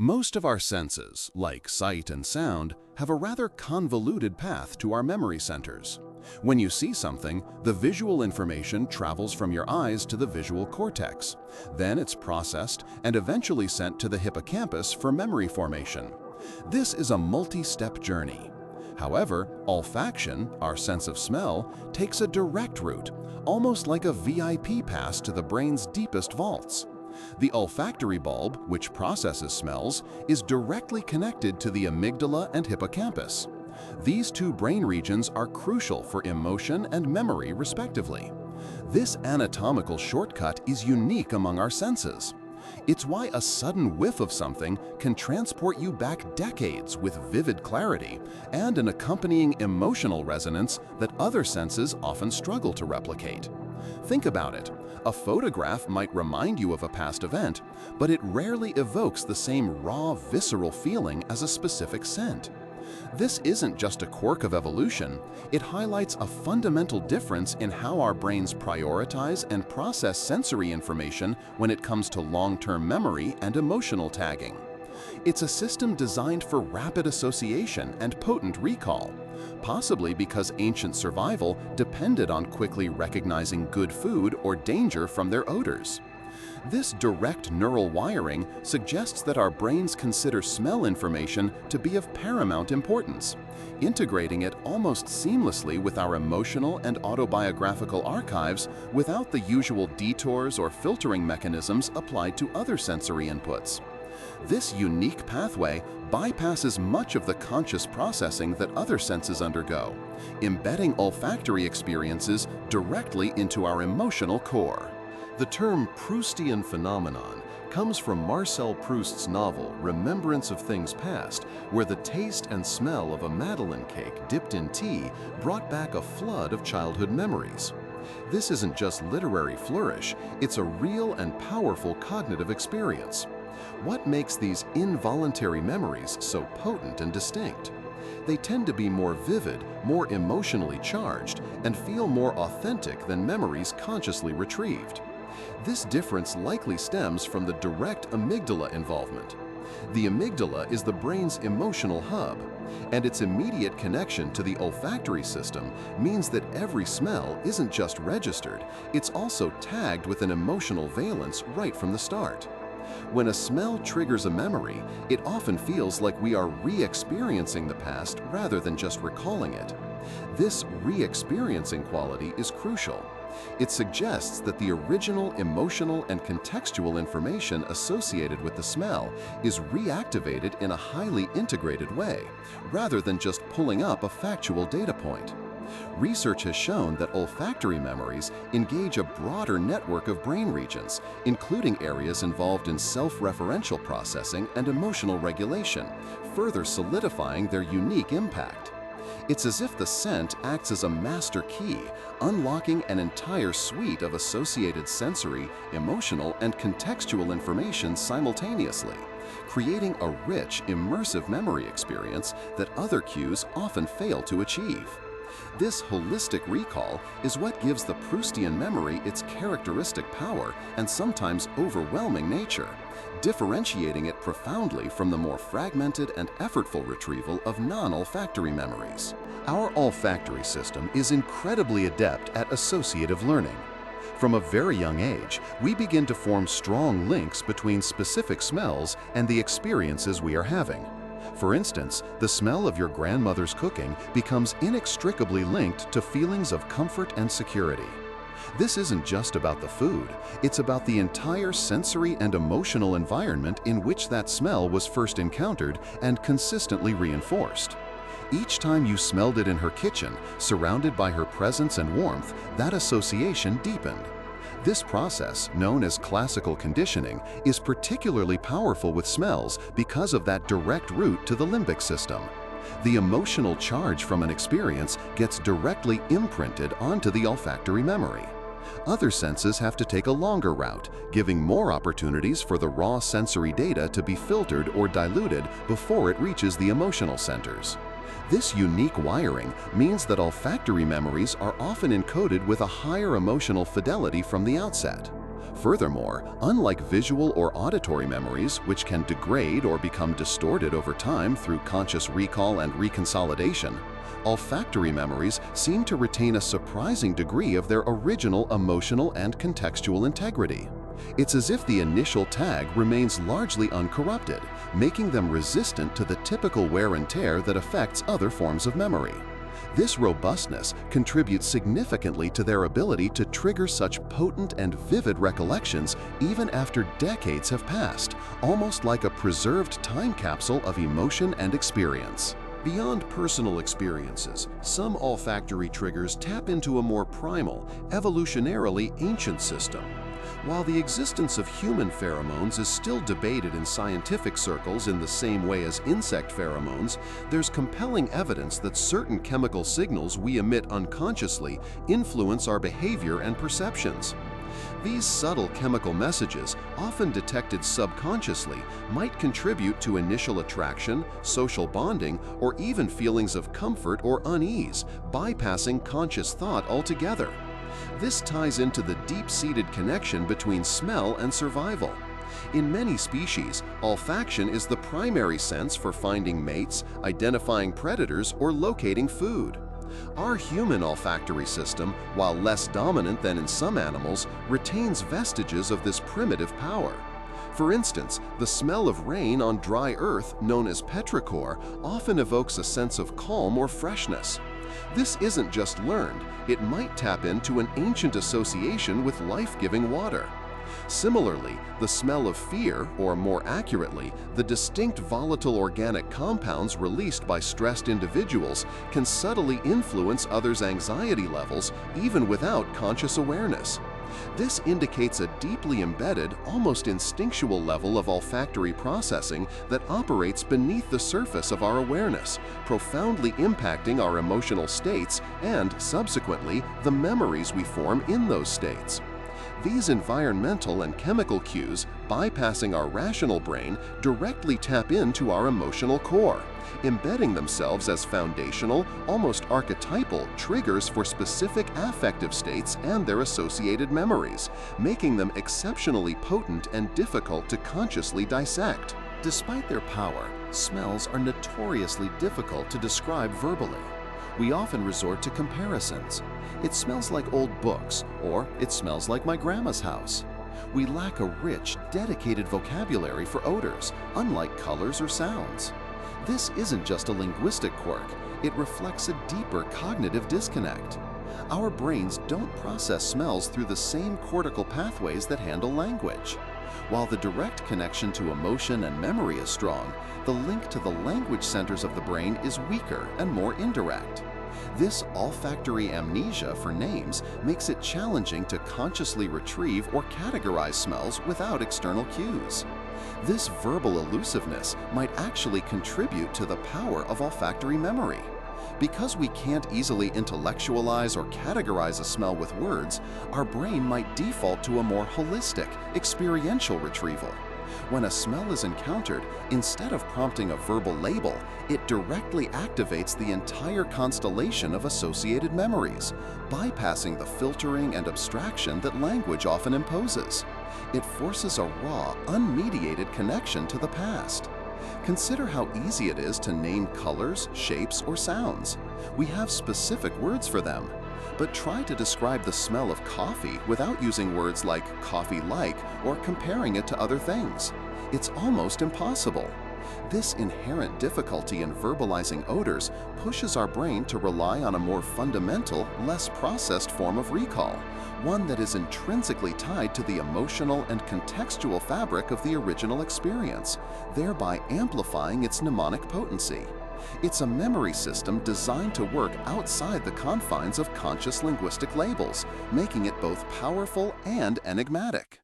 Most of our senses, like sight and sound, have a rather convoluted path to our memory centers. When you see something, the visual information travels from your eyes to the visual cortex. Then it's processed and eventually sent to the hippocampus for memory formation. This is a multi-step journey. However, olfaction, our sense of smell, takes a direct route, almost like a VIP pass to the brain's deepest vaults. The olfactory bulb, which processes smells, is directly connected to the amygdala and hippocampus. These two brain regions are crucial for emotion and memory, respectively. This anatomical shortcut is unique among our senses. It's why a sudden whiff of something can transport you back decades with vivid clarity and an accompanying emotional resonance that other senses often struggle to replicate. Think about it. A photograph might remind you of a past event, but it rarely evokes the same raw, visceral feeling as a specific scent. This isn't just a quirk of evolution, it highlights a fundamental difference in how our brains prioritize and process sensory information when it comes to long-term memory and emotional tagging. It's a system designed for rapid association and potent recall, possibly because ancient survival depended on quickly recognizing good food or danger from their odors. This direct neural wiring suggests that our brains consider smell information to be of paramount importance, integrating it almost seamlessly with our emotional and autobiographical archives without the usual detours or filtering mechanisms applied to other sensory inputs. This unique pathway bypasses much of the conscious processing that other senses undergo, embedding olfactory experiences directly into our emotional core. The term Proustian phenomenon comes from Marcel Proust's novel Remembrance of Things Past, where the taste and smell of a Madeleine cake dipped in tea brought back a flood of childhood memories. This isn't just literary flourish, it's a real and powerful cognitive experience. What makes these involuntary memories so potent and distinct? They tend to be more vivid, more emotionally charged, and feel more authentic than memories consciously retrieved. This difference likely stems from the direct amygdala involvement. The amygdala is the brain's emotional hub, and its immediate connection to the olfactory system means that every smell isn't just registered, it's also tagged with an emotional valence right from the start. When a smell triggers a memory, it often feels like we are re-experiencing the past rather than just recalling it. This re-experiencing quality is crucial. It suggests that the original emotional and contextual information associated with the smell is reactivated in a highly integrated way, rather than just pulling up a factual data point. Research has shown that olfactory memories engage a broader network of brain regions, including areas involved in self-referential processing and emotional regulation, further solidifying their unique impact. It's as if the scent acts as a master key, unlocking an entire suite of associated sensory, emotional, and contextual information simultaneously, creating a rich, immersive memory experience that other cues often fail to achieve. This holistic recall is what gives the Proustian memory its characteristic power and sometimes overwhelming nature, differentiating it profoundly from the more fragmented and effortful retrieval of non-olfactory memories. Our olfactory system is incredibly adept at associative learning. From a very young age, we begin to form strong links between specific smells and the experiences we are having. For instance, the smell of your grandmother's cooking becomes inextricably linked to feelings of comfort and security. This isn't just about the food, it's about the entire sensory and emotional environment in which that smell was first encountered and consistently reinforced. Each time you smelled it in her kitchen, surrounded by her presence and warmth, that association deepened. This process, known as classical conditioning, is particularly powerful with smells because of that direct route to the limbic system. The emotional charge from an experience gets directly imprinted onto the olfactory memory. Other senses have to take a longer route, giving more opportunities for the raw sensory data to be filtered or diluted before it reaches the emotional centers. This unique wiring means that olfactory memories are often encoded with a higher emotional fidelity from the outset. Furthermore, unlike visual or auditory memories, which can degrade or become distorted over time through conscious recall and reconsolidation, olfactory memories seem to retain a surprising degree of their original emotional and contextual integrity. It's as if the initial tag remains largely uncorrupted, making them resistant to the typical wear and tear that affects other forms of memory. This robustness contributes significantly to their ability to trigger such potent and vivid recollections even after decades have passed, almost like a preserved time capsule of emotion and experience. Beyond personal experiences, some olfactory triggers tap into a more primal, evolutionarily ancient system. While the existence of human pheromones is still debated in scientific circles in the same way as insect pheromones, there's compelling evidence that certain chemical signals we emit unconsciously influence our behavior and perceptions. These subtle chemical messages, often detected subconsciously, might contribute to initial attraction, social bonding, or even feelings of comfort or unease, bypassing conscious thought altogether. This ties into the deep-seated connection between smell and survival. In many species, olfaction is the primary sense for finding mates, identifying predators, or locating food. Our human olfactory system, while less dominant than in some animals, retains vestiges of this primitive power. For instance, the smell of rain on dry earth, known as petrichor, often evokes a sense of calm or freshness. This isn't just learned, it might tap into an ancient association with life-giving water. Similarly, the smell of fear, or more accurately, the distinct volatile organic compounds released by stressed individuals, can subtly influence others' anxiety levels even without conscious awareness. This indicates a deeply embedded, almost instinctual level of olfactory processing that operates beneath the surface of our awareness, profoundly impacting our emotional states and, subsequently, the memories we form in those states. These environmental and chemical cues, bypassing our rational brain, directly tap into our emotional core, embedding themselves as foundational, almost archetypal triggers for specific affective states and their associated memories, making them exceptionally potent and difficult to consciously dissect. Despite their power, smells are notoriously difficult to describe verbally. We often resort to comparisons. It smells like old books, or it smells like my grandma's house. We lack a rich, dedicated vocabulary for odors, unlike colors or sounds. This isn't just a linguistic quirk, it reflects a deeper cognitive disconnect. Our brains don't process smells through the same cortical pathways that handle language. While the direct connection to emotion and memory is strong, the link to the language centers of the brain is weaker and more indirect. This olfactory amnesia for names makes it challenging to consciously retrieve or categorize smells without external cues. This verbal elusiveness might actually contribute to the power of olfactory memory. Because we can't easily intellectualize or categorize a smell with words, our brain might default to a more holistic, experiential retrieval. When a smell is encountered, instead of prompting a verbal label, it directly activates the entire constellation of associated memories, bypassing the filtering and abstraction that language often imposes. It forces a raw, unmediated connection to the past. Consider how easy it is to name colors, shapes, or sounds. We have specific words for them. But try to describe the smell of coffee without using words like coffee-like or comparing it to other things. It's almost impossible. This inherent difficulty in verbalizing odors pushes our brain to rely on a more fundamental, less processed form of recall, one that is intrinsically tied to the emotional and contextual fabric of the original experience, thereby amplifying its mnemonic potency. It's a memory system designed to work outside the confines of conscious linguistic labels, making it both powerful and enigmatic.